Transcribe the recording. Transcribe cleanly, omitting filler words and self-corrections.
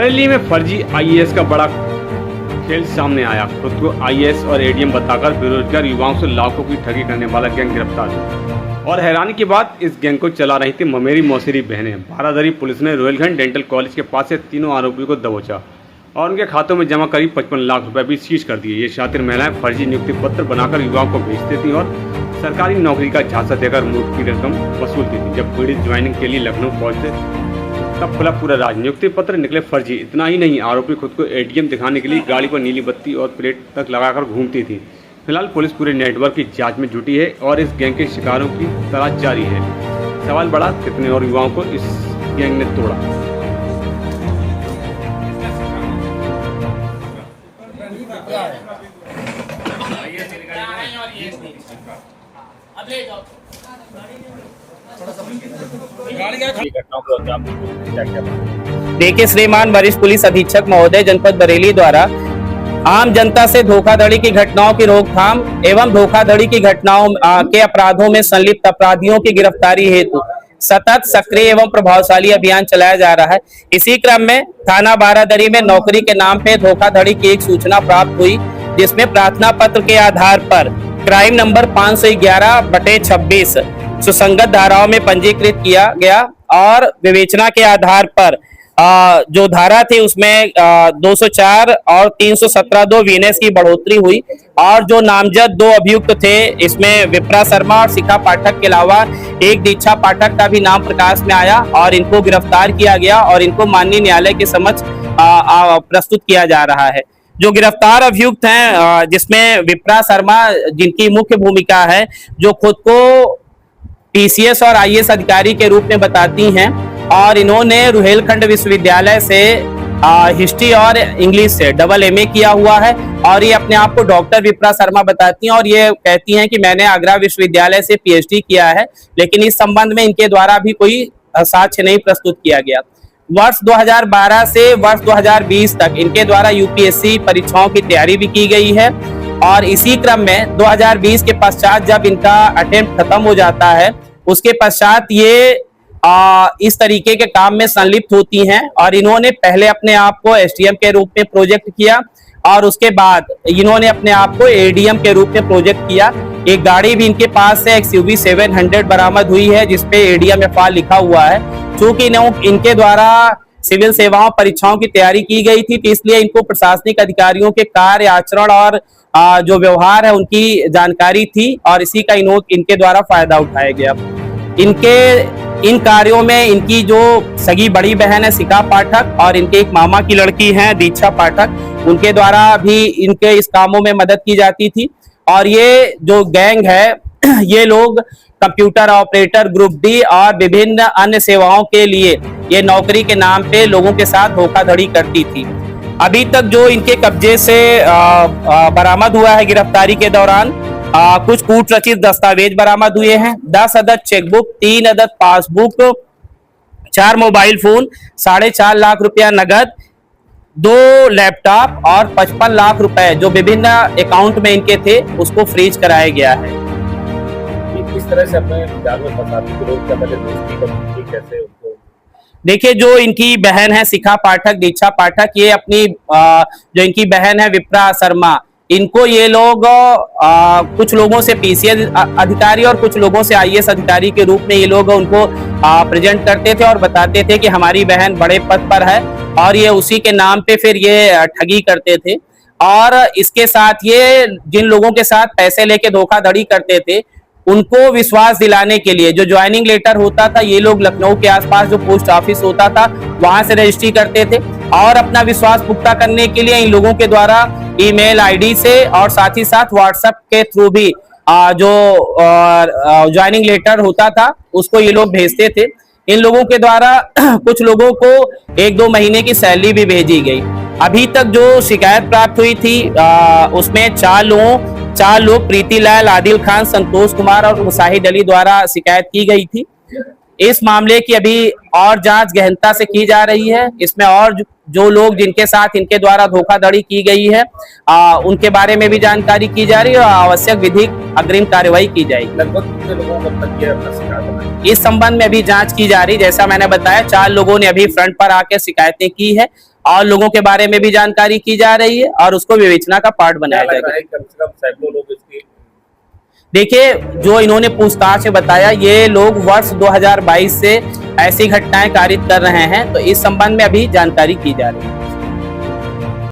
बरेली में फर्जी आईएएस का बड़ा खेल सामने आया। खुद को आईएएस और एडीएम बताकर बेरोजगार युवाओं से लाखों की ठगी करने वाला गैंग गिरफ्तार। और हैरानी की बात, इस गैंग को चला रही थी ममेरी मौसेरी बहनें। बारादरी पुलिस ने रोहिलखंड डेंटल कॉलेज के पास से तीनों आरोपियों को दबोचा और उनके खातों में जमा करीब 55 लाख रुपए भी सीज कर दिए। ये शातिर महिलाएं फर्जी नियुक्ति पत्र बनाकर युवाओं को भेजती थी और सरकारी नौकरी का झांसा देकर मूर्ख की रकम वसूलती थी। जब पीड़ित ज्वाइनिंग के लिए लखनऊ पहुंचे तब खुला पूरा राज। नियुक्ति पत्र निकले फर्जी। इतना ही नहीं, आरोपी खुद को एटीएम दिखाने के लिए गाड़ी पर नीली बत्ती और प्लेट तक लगाकर घूमती थी। फिलहाल पुलिस पूरे नेटवर्क की जांच में जुटी है और इस गैंग के शिकारों की तलाश जारी है। सवाल बड़ा, कितने और युवाओं को इस गैंग ने तोड़ा। देखिए, श्रीमान वरिष्ठ पुलिस अधीक्षक महोदय जनपद बरेली द्वारा आम जनता से धोखाधड़ी की घटनाओं की रोकथाम एवं धोखाधड़ी की घटनाओं के अपराधों में संलिप्त अपराधियों की गिरफ्तारी हेतु सतत सक्रिय एवं प्रभावशाली अभियान चलाया जा रहा है। इसी क्रम में थाना बारादरी में नौकरी के नाम पे धोखाधड़ी की एक सूचना प्राप्त हुई, जिसमें प्रार्थना पत्र के आधार पर क्राइम नंबर 511/26 सुसंगत धाराओं में पंजीकृत किया गया और विवेचना के आधार पर जो धारा थी उसमें 204 और 317 वीएनएस की बढ़ोतरी हुई और जो नामजद दो अभियुक्त थे, इसमें विप्रा शर्मा और शिखा पाठक के अलावा एक दीक्षा पाठक का भी नाम प्रकाश में आया और इनको गिरफ्तार किया गया और इनको माननीय न्यायालय के समक्ष प्रस्तुत किया जा रहा है। जो गिरफ्तार अभियुक्त हैं, जिसमें विप्रा शर्मा जिनकी मुख्य भूमिका है, जो खुद को टीसीएस और आईएएस अधिकारी के रूप में बताती हैं और इन्होंने रुहेलखंड विश्वविद्यालय से हिस्ट्री और इंग्लिश से डबल एमए किया हुआ है और ये अपने आप को डॉक्टर विप्रा शर्मा बताती हैं और ये कहती हैं कि मैंने आगरा विश्वविद्यालय से पीएचडी किया है, लेकिन इस संबंध में इनके द्वारा भी कोई साक्ष्य नहीं प्रस्तुत किया गया। वर्ष 2012 से वर्ष 2020 तक इनके द्वारा यूपीएससी परीक्षाओं की तैयारी भी की गई है और इसी क्रम में 2020 के पश्चात जब इनका अटेम्प्ट खत्म हो जाता है, उसके पश्चात ये इस तरीके के काम में संलिप्त होती हैं और इन्होंने पहले अपने आप को एसटीएम के रूप में प्रोजेक्ट किया और उसके बाद इन्होंने अपने आप को एडीएम के रूप में प्रोजेक्ट किया। एक गाड़ी भी इनके पास से XUV 700 बरामद हुई है, जिसपे एडीएम FR लिखा हुआ है। चूंकि इनके द्वारा सिविल सेवाओं परीक्षाओं की तैयारी की गई थी, तो इसलिए इनको प्रशासनिक अधिकारियों के कार्य आचरण और जो व्यवहार है उनकी जानकारी थी और इसी का इनके द्वारा फायदा उठाया गया। इन कार्यों में इनकी जो सगी बड़ी बहन है शिखा पाठक और इनके एक मामा की लड़की है दीक्षा पाठक, उनके द्वारा भी इनके इस कामों में मदद की जाती थी। और ये जो गैंग है, ये लोग कंप्यूटर ऑपरेटर, ग्रुप डी और विभिन्न अन्य सेवाओं के लिए ये नौकरी के नाम पे लोगों के साथ धोखाधड़ी करती थी। अभी तक जो इनके कब्जे से बरामद हुआ है गिरफ्तारी के दौरान, कुछ कूट रचित दस्तावेज बरामद हुए हैं, 10 अदद चेकबुक, 3 अदद पासबुक, 4 मोबाइल फोन, 4.5 लाख रुपया नगद, 2 लैपटॉप और 55 लाख रुपए जो विभिन्न अकाउंट में इनके थे उसको फ्रीज कराया गया है। किस तरह से अपने जाल में फंसाती थी लोग, क्या पहले दोस्ती करती थी, कैसे उनको? देखिए, जो इनकी बहन है शिखा पाठक, दीक्षा पाठक, ये अपनी जो इनकी बहन है विप्रा शर्मा, इनको ये लोग कुछ लोगों से पीसीएस अधिकारी और कुछ लोगों से आईएएस अधिकारी के रूप में ये लोग उनको प्रेजेंट करते थे और बताते थे कि हमारी बहन बड़े पद पर है और ये उसी के नाम पे फिर ये ठगी करते थे। और इसके साथ ये जिन लोगों के साथ पैसे लेके धोखाधड़ी करते थे उनको विश्वास दिलाने के लिए जो ज्वाइनिंग लेटर होता था, ये लोग लखनऊ के आसपास जो पोस्ट ऑफिस होता था वहां से रजिस्ट्री करते थे और अपना विश्वास पुख्ता करने के लिए इन लोगों के द्वारा ईमेल आईडी से और साथ ही साथ व्हाट्सएप के थ्रू भी जो ज्वाइनिंग लेटर होता था उसको ये लोग भेजते थे। इन लोगों के द्वारा कुछ लोगों को 1-2 महीने की सैलरी भी भेजी गई। अभी तक जो शिकायत प्राप्त हुई थी उसमें 4 लोग प्रीति लाल, आदिल खान, संतोष कुमार और मुसाहिद अली द्वारा शिकायत की गई थी। इस मामले की अभी और जांच गहनता से की जा रही है। इसमें और जो लोग जिनके साथ इनके द्वारा धोखाधड़ी की गई है उनके बारे में भी जानकारी की जा रही है और आवश्यक विधिक अग्रिम कार्रवाई की जाएगी। लगभग कितने लोगों को तक किया अपना शिकायत बनाई? इस संबंध में अभी जांच की जा रही, जैसा मैंने बताया 4 लोगों ने अभी फ्रंट पर आकर शिकायतें की है और लोगों के बारे में भी जानकारी की जा रही है और उसको विवेचना का पार्ट बनाया क्या लग जाएगा। रहा है कम से कम सैकड़ों लोग इसकी देखिए, जो इन्होंने पूछताछ में बताया, ये लोग वर्ष 2022 से ऐसी घटनाएं कारित कर रहे हैं, तो इस संबंध में अभी जानकारी की जा रही है।